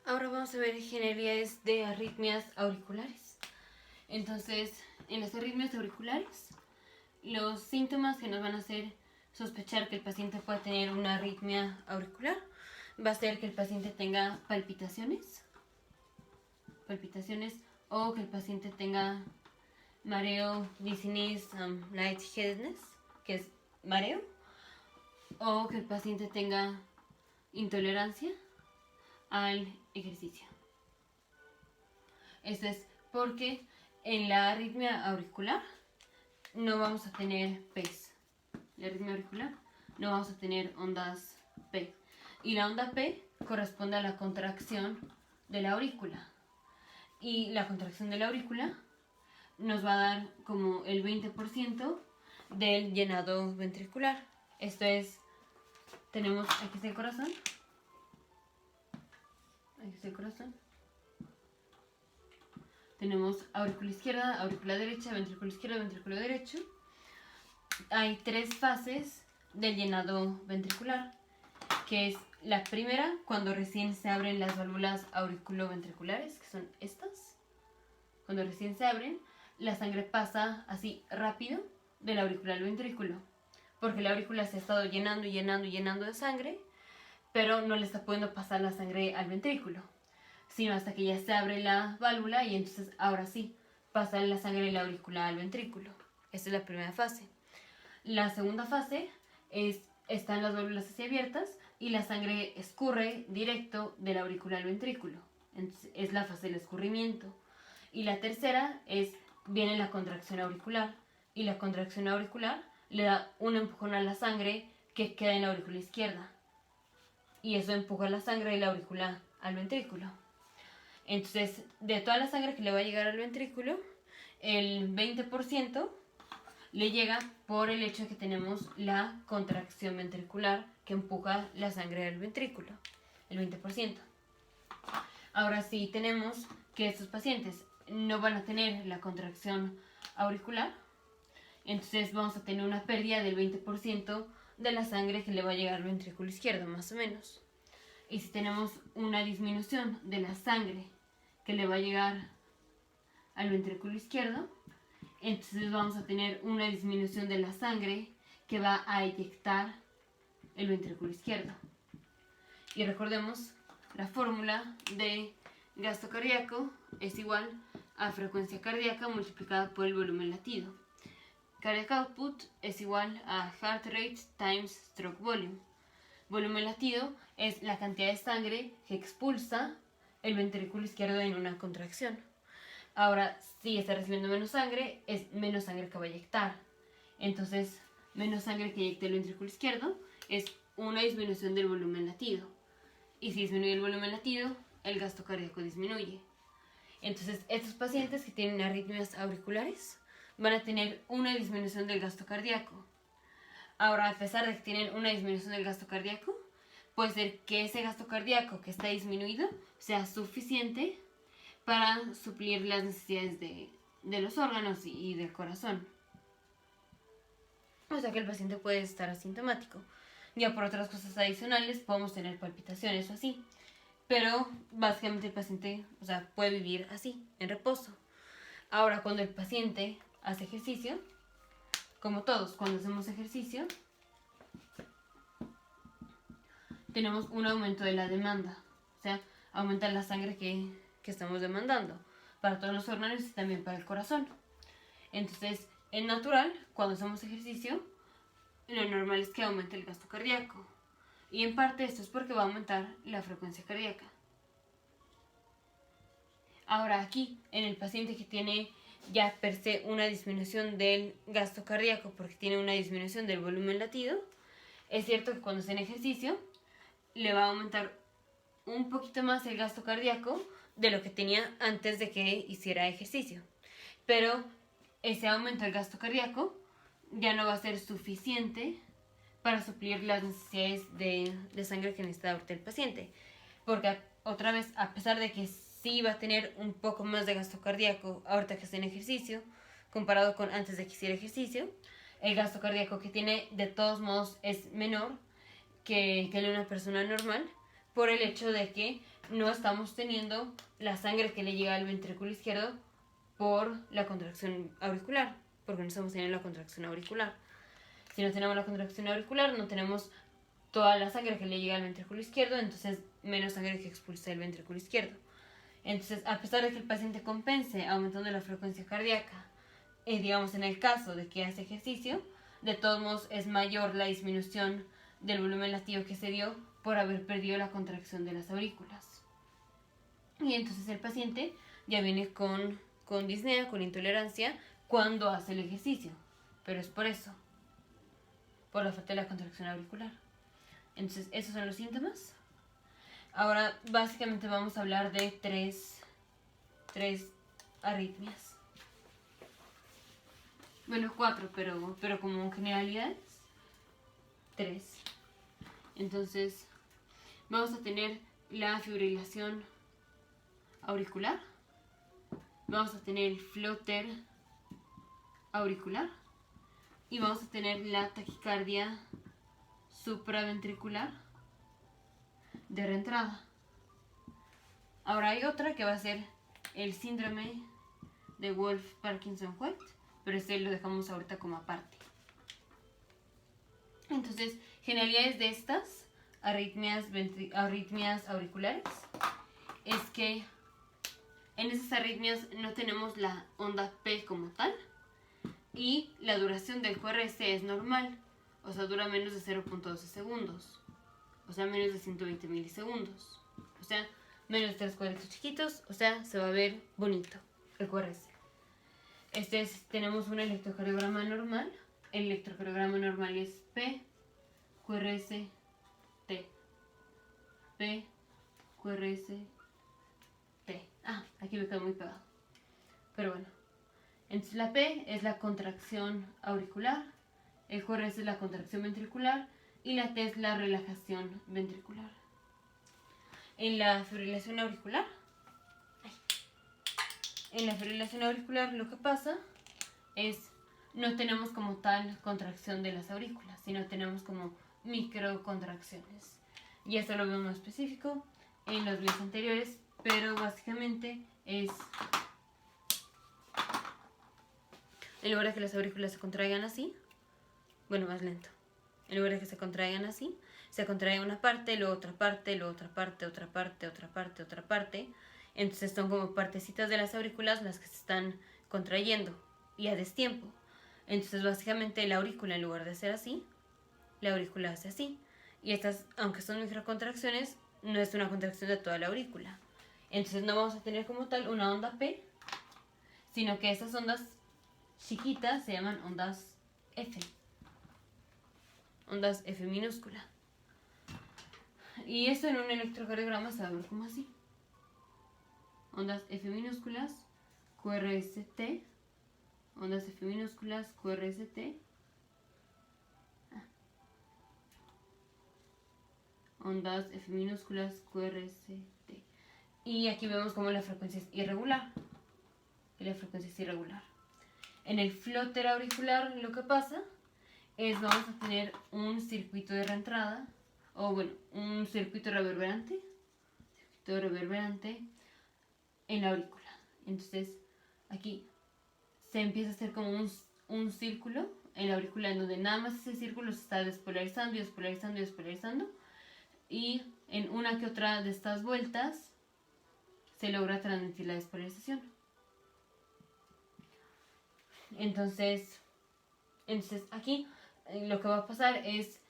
Ahora vamos a ver generalidades de arritmias auriculares. Entonces, en las arritmias auriculares, los síntomas que nos van a hacer sospechar que el paciente pueda tener una arritmia auricular va a ser que el paciente tenga palpitaciones o que el paciente tenga mareo, dizziness, lightheadedness, que es mareo, o que el paciente tenga intolerancia al ejercicio. Esto es porque en la arritmia auricular no vamos a tener P's. La arritmia auricular no vamos a tener ondas P. Y la onda P corresponde a la contracción de la aurícula. Y la contracción de la aurícula nos va a dar como el 20% del llenado ventricular. Esto es, tenemos, aquí está el corazón. Aquí está el corazón. Tenemos aurícula izquierda, aurícula derecha, ventrículo izquierdo, ventrículo derecho. Hay 3 fases del llenado ventricular, que es la primera, cuando recién se abren las válvulas auriculoventriculares, que son estas. Cuando recién se abren, la sangre pasa así rápido del aurícula al ventrículo, porque la aurícula se ha estado llenando y llenando y llenando de sangre, pero no le está pudiendo pasar la sangre al ventrículo, sino hasta que ya se abre la válvula y entonces ahora sí pasa la sangre de la aurícula al ventrículo. Esta es la primera fase. La segunda fase están las válvulas así abiertas y la sangre escurre directo de la aurícula al ventrículo. Entonces, es la fase del escurrimiento. Y la tercera viene la contracción auricular. Y la contracción auricular le da un empujón a la sangre que queda en la aurícula izquierda. Y eso empuja la sangre de la aurícula al ventrículo. Entonces, de toda la sangre que le va a llegar al ventrículo, el 20% le llega por el hecho de que tenemos la contracción ventricular que empuja la sangre al ventrículo, el 20%. Ahora sí tenemos que estos pacientes no van a tener la contracción auricular, entonces vamos a tener una pérdida del 20% de la sangre que le va a llegar al ventrículo izquierdo, más o menos. Y si tenemos una disminución de la sangre que le va a llegar al ventrículo izquierdo, entonces vamos a tener una disminución de la sangre que va a eyectar el ventrículo izquierdo. Y recordemos, la fórmula de gasto cardíaco es igual a frecuencia cardíaca multiplicada por el volumen latido. Cardiac output es igual a heart rate times stroke volume. Volumen latido es la cantidad de sangre que expulsa el ventrículo izquierdo en una contracción. Ahora, si está recibiendo menos sangre, es menos sangre que va a eyectar. Entonces, menos sangre que eyecte el ventrículo izquierdo es una disminución del volumen latido. Y si disminuye el volumen latido, el gasto cardíaco disminuye. Entonces, estos pacientes que tienen arritmias auriculares van a tener una disminución del gasto cardíaco. Ahora, a pesar de que tienen una disminución del gasto cardíaco, puede ser que ese gasto cardíaco que está disminuido sea suficiente para suplir las necesidades de los órganos y del corazón. O sea que el paciente puede estar asintomático. Ya por otras cosas adicionales podemos tener palpitaciones o así. Pero básicamente el paciente, puede vivir así, en reposo. Ahora, cuando el paciente hace ejercicio, como todos, cuando hacemos ejercicio, tenemos un aumento de la demanda. O sea, aumenta la sangre que estamos demandando para todos los órganos y también para el corazón. Entonces, en natural, cuando hacemos ejercicio, lo normal es que aumente el gasto cardíaco. Y en parte esto es porque va a aumentar la frecuencia cardíaca. Ahora aquí, en el paciente que tiene ya per se una disminución del gasto cardíaco porque tiene una disminución del volumen latido, es cierto que cuando hace ejercicio le va a aumentar un poquito más el gasto cardíaco de lo que tenía antes de que hiciera ejercicio. Pero ese aumento del gasto cardíaco ya no va a ser suficiente para suplir las necesidades de sangre que necesita ahorita el paciente. Porque otra vez, a pesar de que sí va a tener un poco más de gasto cardíaco ahorita que está en ejercicio, comparado con antes de que hiciera ejercicio, el gasto cardíaco que tiene de todos modos es menor que el de una persona normal, por el hecho de que no estamos teniendo la sangre que le llega al ventrículo izquierdo por la contracción auricular, porque no estamos teniendo la contracción auricular. Si no tenemos la contracción auricular, no tenemos toda la sangre que le llega al ventrículo izquierdo, entonces menos sangre que expulsa el ventrículo izquierdo. Entonces, a pesar de que el paciente compense aumentando la frecuencia cardíaca, digamos en el caso de que hace ejercicio, de todos modos es mayor la disminución del volumen latido que se dio por haber perdido la contracción de las aurículas. Y entonces el paciente ya viene con disnea, con intolerancia, cuando hace el ejercicio. Pero es por eso, por la falta de la contracción auricular. Entonces, esos son los síntomas. Ahora, básicamente vamos a hablar de tres arritmias. Bueno, 4, pero como generalidades, 3. Entonces, vamos a tener la fibrilación auricular. Vamos a tener el flóter auricular. Y vamos a tener la taquicardia supraventricular de reentrada. Ahora hay otra que va a ser el síndrome de Wolff-Parkinson-White, pero este lo dejamos ahorita como aparte. Entonces, generalidades de estas arritmias auriculares es que en esas arritmias no tenemos la onda P como tal y la duración del QRS es normal, o sea, dura menos de 0.12 segundos, o sea, menos de 120 milisegundos, o sea, menos de 3 cuadritos chiquitos, o sea, se va a ver bonito el QRS. Tenemos un electrocardiograma normal. El electrocardiograma normal es P, QRS, T. P, QRS, T. Aquí me quedó muy pegado. Pero bueno. Entonces la P es la contracción auricular, el QRS es la contracción ventricular y la T es la relajación ventricular. En la fibrilación auricular, lo que pasa es no tenemos como tal contracción de las aurículas, sino tenemos como microcontracciones. Y esto lo vemos más específico en los videos anteriores, pero básicamente es en lugar de que las aurículas se contraigan así, bueno, más lento. En lugar de que se contraigan así, se contrae una parte, luego otra parte, luego otra parte, otra parte, otra parte, otra parte. Entonces son como partecitas de las aurículas las que se están contrayendo y a destiempo. Entonces básicamente la aurícula, en lugar de hacer así, la aurícula hace así. Y estas, aunque son microcontracciones, no es una contracción de toda la aurícula. Entonces no vamos a tener como tal una onda P, sino que estas ondas chiquitas se llaman ondas F. Ondas F minúscula. Y esto en un electrocardiograma se va a ver como así. Ondas F minúsculas, QRST, ondas F minúsculas, QRST. Ondas F minúsculas, QRST. Y aquí vemos como la frecuencia es irregular. En el flóter auricular lo que pasa es vamos a tener un circuito de reentrada, o bueno, un circuito reverberante en la aurícula. Entonces aquí se empieza a hacer como un círculo en la aurícula en donde nada más ese círculo se está despolarizando y despolarizando y despolarizando, y en una que otra de estas vueltas se logra transmitir la despolarización. Entonces aquí lo que va a pasar es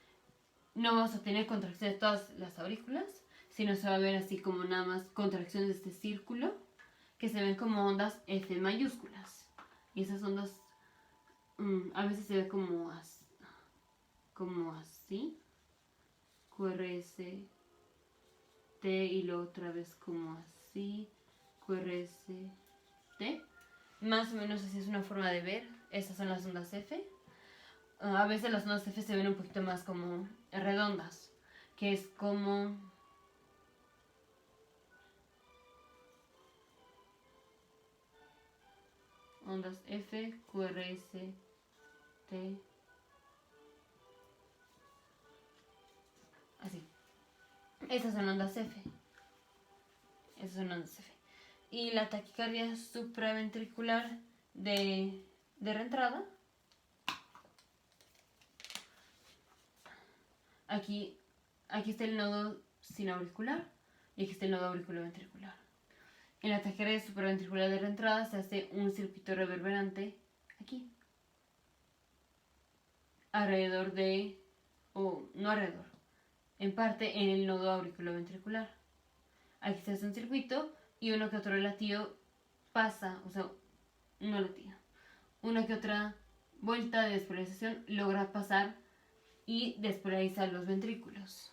no vamos a tener contracción de todas las aurículas, sino se va a ver así como nada más contracciones de este círculo que se ven como ondas F mayúsculas. Y esas ondas a veces se ve como así, QRS, T, y luego otra vez como así, QRS, T. Más o menos así es una forma de ver. Estas son las ondas F. A veces las ondas F se ven un poquito más como redondas, que es como ondas F, QRS, T, así. Esas son ondas F. Esas son ondas F. Y la taquicardia supraventricular de reentrada. Aquí está el nodo sinauricular y aquí está el nodo auriculoventricular. En la taquicardia supraventricular de reentrada se hace un circuito reverberante aquí. Alrededor de, o no alrededor, en parte en el nodo auriculoventricular. Aquí se hace un circuito y uno que otro latido pasa, o sea, no latido. Una que otra vuelta de despolarización logra pasar y despolarizar los ventrículos.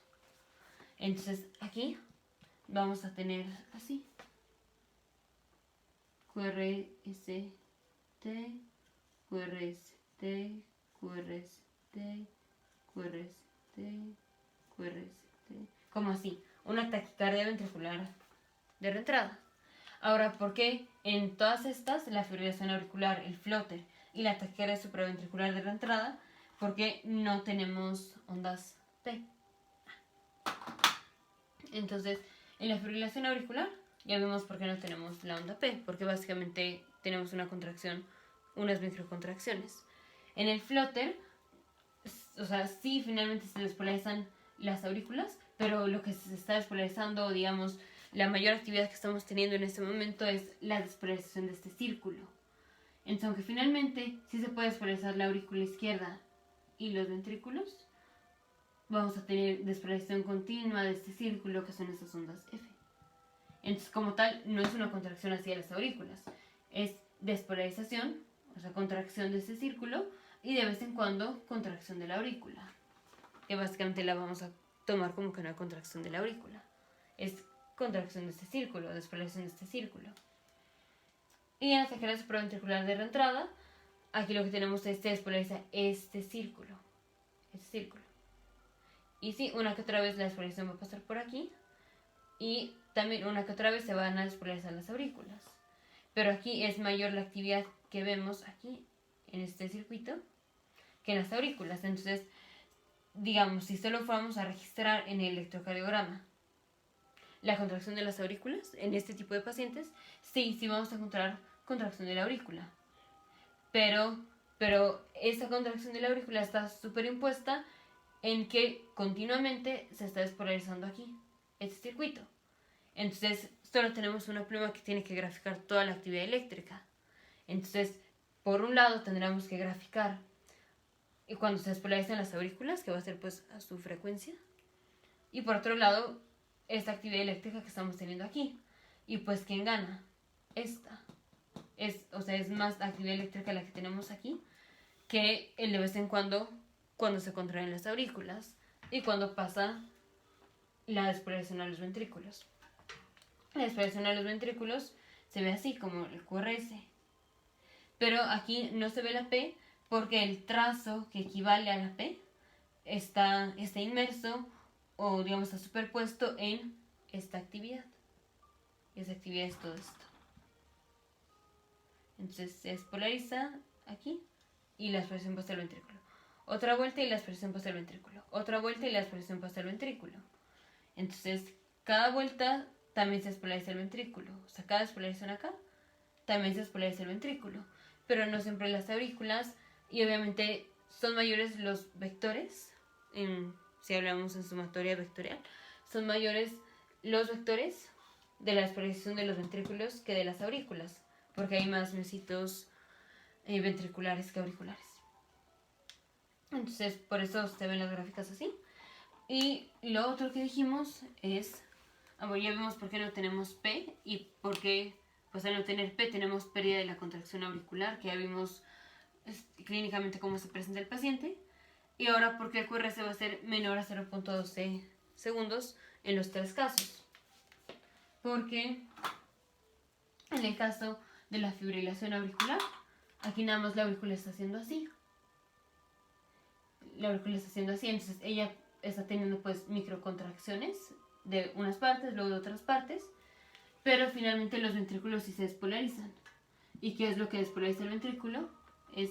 Entonces aquí vamos a tener así QRST, QRST, QRST, QRST, QRST, como así, una taquicardia ventricular de reentrada. Ahora, ¿por qué en todas estas, la fibrilación auricular, el flóter y la taquicardia supraventricular de reentrada, por qué no tenemos ondas P? Entonces, en la fibrilación auricular ya vimos por qué no tenemos la onda P, porque básicamente tenemos una contracción, unas microcontracciones. En el flóter, o sea, sí finalmente se despolarizan las aurículas, pero lo que se está despolarizando, digamos, la mayor actividad que estamos teniendo en este momento es la despolarización de este círculo. Entonces, aunque finalmente sí se puede despolarizar la aurícula izquierda y los ventrículos, vamos a tener despolarización continua de este círculo, que son esas ondas F. Entonces, como tal, no es una contracción hacia las aurículas, es despolarización, o sea, contracción de este círculo, y de vez en cuando contracción de la aurícula, que básicamente la vamos a tomar como que una contracción de la aurícula. Es contracción de este círculo, despolarización de este círculo. Y en la taquicardia supraventricular de reentrada, aquí lo que tenemos es que despolariza este círculo. Y sí, una que otra vez la despolarización va a pasar por aquí. Y también una que otra vez se van a despolarizar las aurículas. Pero aquí es mayor la actividad que vemos aquí, en este circuito, que en las aurículas. Entonces, digamos, si solo fuéramos a registrar en el electrocardiograma la contracción de las aurículas, en este tipo de pacientes, sí vamos a encontrar contracción de la aurícula. Pero esa contracción de la aurícula está superimpuesta en que continuamente se está despolarizando aquí, este circuito. Entonces, solo tenemos una pluma que tiene que graficar toda la actividad eléctrica. Entonces, por un lado tendremos que graficar y cuando se despolarizan las aurículas, que va a ser pues a su frecuencia. Y por otro lado, esta actividad eléctrica que estamos teniendo aquí. Y pues, ¿quién gana? Esta. Es más actividad eléctrica la que tenemos aquí que el de vez en cuando se contraen las aurículas y cuando pasa la despolarización a los ventrículos. La despolarización a los ventrículos se ve así como el QRS. Pero aquí no se ve la P porque el trazo que equivale a la P está inmerso o digamos está superpuesto en esta actividad. Y esa actividad es todo esto. Entonces se despolariza aquí y la despolarización pasa al ventrículo. Otra vuelta y la despolarización pasa al ventrículo. Otra vuelta y la despolarización pasa al ventrículo. Entonces, cada vuelta también se despolariza el ventrículo. O sea, cada despolarización acá también se despolariza el ventrículo. Pero no siempre las aurículas. Y obviamente son mayores los vectores. Si hablamos en sumatoria vectorial, son mayores los vectores de la despolarización de los ventrículos que de las aurículas. Porque hay más miocitos ventriculares que auriculares. Entonces, por eso se ven las gráficas así. Y lo otro que dijimos es, ya vimos por qué no tenemos P y por qué, pues al no tener P tenemos pérdida de la contracción auricular, que ya vimos clínicamente cómo se presenta el paciente. Y ahora por qué el QRS va a ser menor a 0.12 segundos en los tres casos. Porque en el caso de la fibrilación auricular, aquí nada más la aurícula está haciendo así. Entonces ella está teniendo pues microcontracciones de unas partes, luego de otras partes, pero finalmente los ventrículos sí se despolarizan. ¿Y qué es lo que despolariza el ventrículo? Es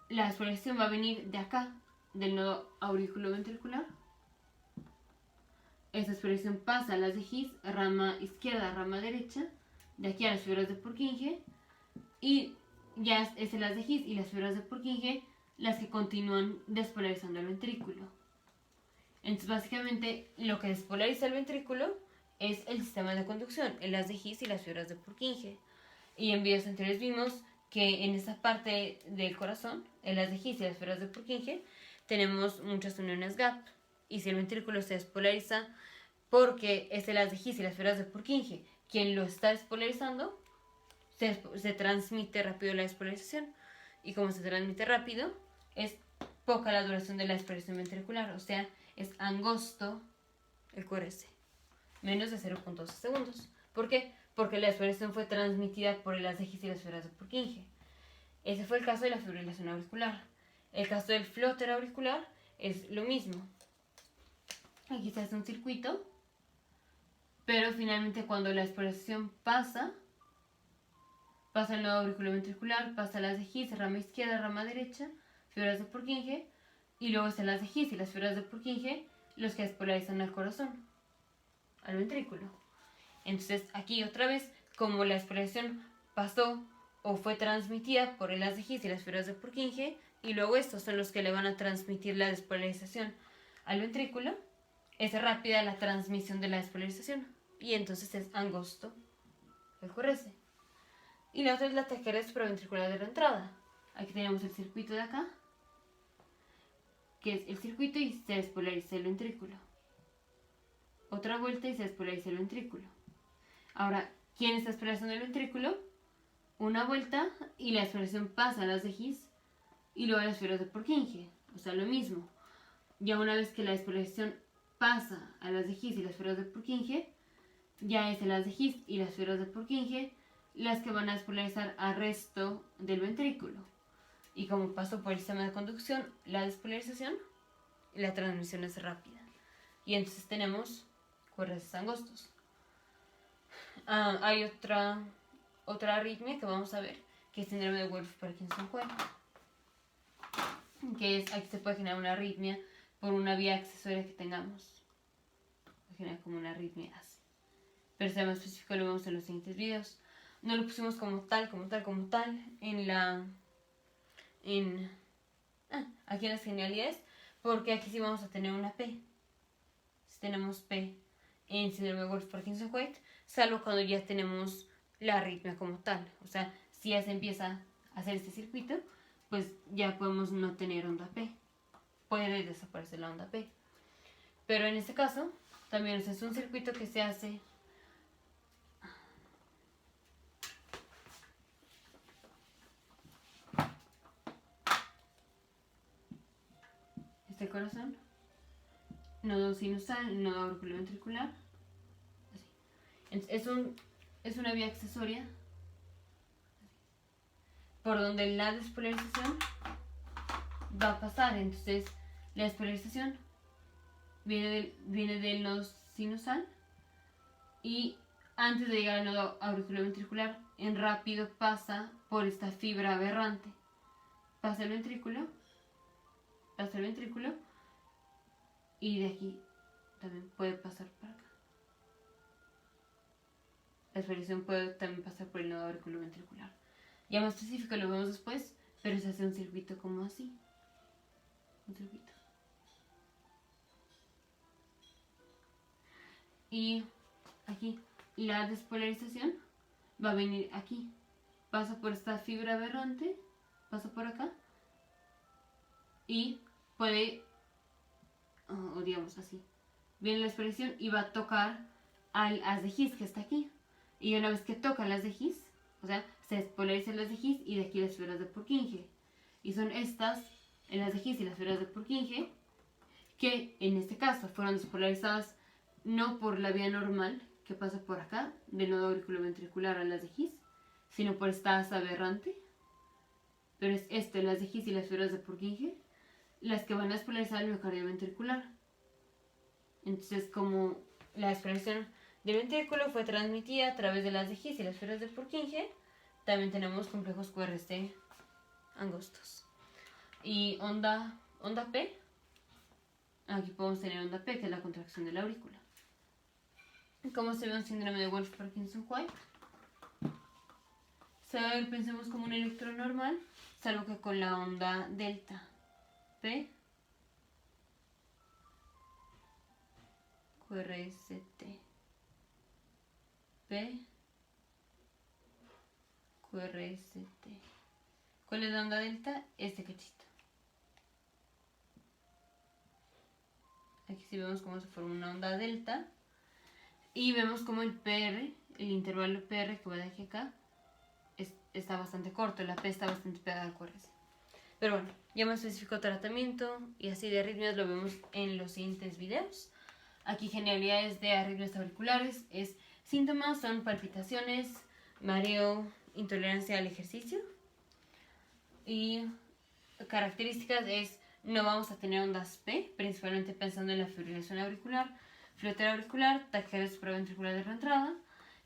la despolarización va a venir de acá, del nodo auriculoventricular, esta espolaриzación pasa a las de His, rama izquierda, rama derecha, de aquí a las fibras de Purkinje, y ya es en las de His y las fibras de Purkinje las que continúan despolarizando el ventrículo. Entonces básicamente lo que despolariza el ventrículo es el sistema de conducción, el haz de His y las fibras de Purkinje. Y en videos anteriores vimos que en esa parte del corazón, el haz de His y las fibras de Purkinje, tenemos muchas uniones gap. Y si el ventrículo se despolariza porque es el haz de His y las fibras de Purkinje quien lo está despolarizando, se transmite rápido la despolarización. Y como se transmite rápido, es poca la duración de la despolarización ventricular, o sea, es angosto el QRS, menos de 0.12 segundos. ¿Por qué? Porque la despolarización fue transmitida por el haz de His y las fibras de Purkinje. Ese fue el caso de la fibrilación auricular. El caso del flóter auricular es lo mismo. Aquí se hace un circuito, pero finalmente cuando la despolarización pasa el nodo auriculoventricular, pasa las de His, rama izquierda, rama derecha, fibras de Purkinje, y luego están las de His y las fibras de Purkinje los que despolarizan al corazón, al ventrículo. Entonces aquí otra vez, como la despolarización pasó o fue transmitida por el haz de His y las fibras de Purkinje, y luego estos son los que le van a transmitir la despolarización al ventrículo, es rápida la transmisión de la despolarización y entonces es angosto el QRS. Y la otra es la taquicardia supraventricular de la entrada. Aquí tenemos el circuito de acá, que es el circuito y se despolariza el ventrículo. Otra vuelta y se despolariza el ventrículo. Ahora, ¿quién está despolarizando el ventrículo? Una vuelta y la despolarización pasa a las de His y luego a las fibras de Purkinje. O sea, lo mismo. Ya una vez que la despolarización pasa a las de His y las fibras de Purkinje, ya es las de His y las fibras de Purkinje las que van a despolarizar al resto del ventrículo. Y como pasó por el sistema de conducción, la despolarización y la transmisión es rápida. Y entonces tenemos QRS angostos. Hay otra arritmia que vamos a ver, que es síndrome de Wolff-Parkinson-White, que es, aquí se puede generar una arritmia por una vía accesoria que tengamos. Se genera como una arritmia así. Pero si más específico lo vemos en los siguientes videos. No lo pusimos como tal aquí en las genialidades, porque aquí sí vamos a tener una P. Si tenemos P en síndrome de Wolff-Parkinson-White, salvo cuando ya tenemos la arritmia como tal. O sea, si ya se empieza a hacer este circuito, pues ya podemos no tener onda P. Puede desaparecer la onda P. Pero en este caso, también es un circuito que se hace este corazón, nodo sinusal, nodo auriculoventricular. Es una vía accesoria por donde la despolarización va a pasar. Entonces la despolarización viene del nodo sinusal y antes de llegar al nodo auriculoventricular en rápido pasa por esta fibra aberrante, pasa el ventrículo y de aquí también puede pasar para acá. La despolarización puede también pasar por el nodo auriculoventricular. Ya más específico lo vemos después, pero se hace un circuito como así. Un circuito. Y aquí la despolarización va a venir aquí. Pasa por esta fibra aberrante, pasa por acá y puede, o digamos así, viene la despolarización y va a tocar al haz de His que está aquí. Y una vez que toca las de His, o sea, se despolarizan las de His y de aquí las fibras de Purkinje. Y son estas, en las de His y las fibras de Purkinje, que en este caso fueron despolarizadas no por la vía normal que pasa por acá, del nodo auriculoventricular a las de His, sino por esta asa aberrante. Pero es esto, las de His y las fibras de Purkinje, las que van a despolarizar el miocardio ventricular. Entonces, como la despolarización del ventrículo fue transmitida a través de las de His y las fibras de Purkinje, también tenemos complejos QRS angostos. Y onda P, aquí podemos tener onda P, que es la contracción de la aurícula. cómo se ve un síndrome de Wolff-Parkinson-White. Pensemos como un electrón normal, salvo que con la onda delta. P, QRST, P, QRST. ¿Cuál es la onda delta? Este cachito. Aquí sí vemos cómo se forma una onda delta. Y vemos como el PR, el intervalo PR que va de aquí a acá, está bastante corto. La P está bastante pegada al QRS. Pero bueno, ya me especificó tratamiento y así de arritmias lo vemos en los siguientes videos. Aquí generalidades de arritmias auriculares es síntomas son palpitaciones, mareo, intolerancia al ejercicio. Y características es no vamos a tener ondas P, principalmente pensando en la fibrilación auricular, flotera auricular, taquicardia supraventricular de reentrada,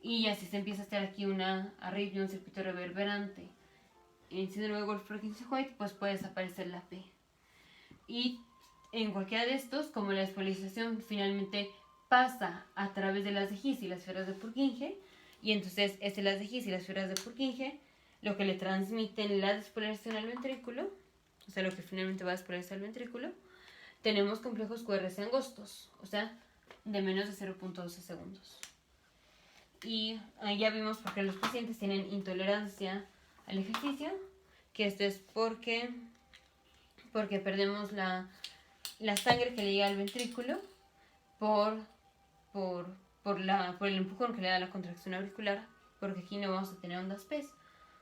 y así se empieza a hacer aquí una arritmia, un circuito reverberante. En síndrome de Wolff-Parkinson-White pues puede desaparecer la P. Y en cualquiera de estos, como la despolarización finalmente pasa a través de las de His y las esferas de Purkinje, y entonces las de His y las esferas de Purkinje lo que le transmiten la despolarización al ventrículo, o sea, lo que finalmente va a despolarizar el ventrículo, tenemos complejos QRS angostos, o sea, de menos de 0.12 segundos. Y ya vimos por qué los pacientes tienen intolerancia al ejercicio, que esto es porque perdemos la sangre que le llega al ventrículo por el empujón que le da la contracción auricular, porque aquí no vamos a tener ondas P,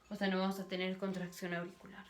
o sea, no vamos a tener contracción auricular.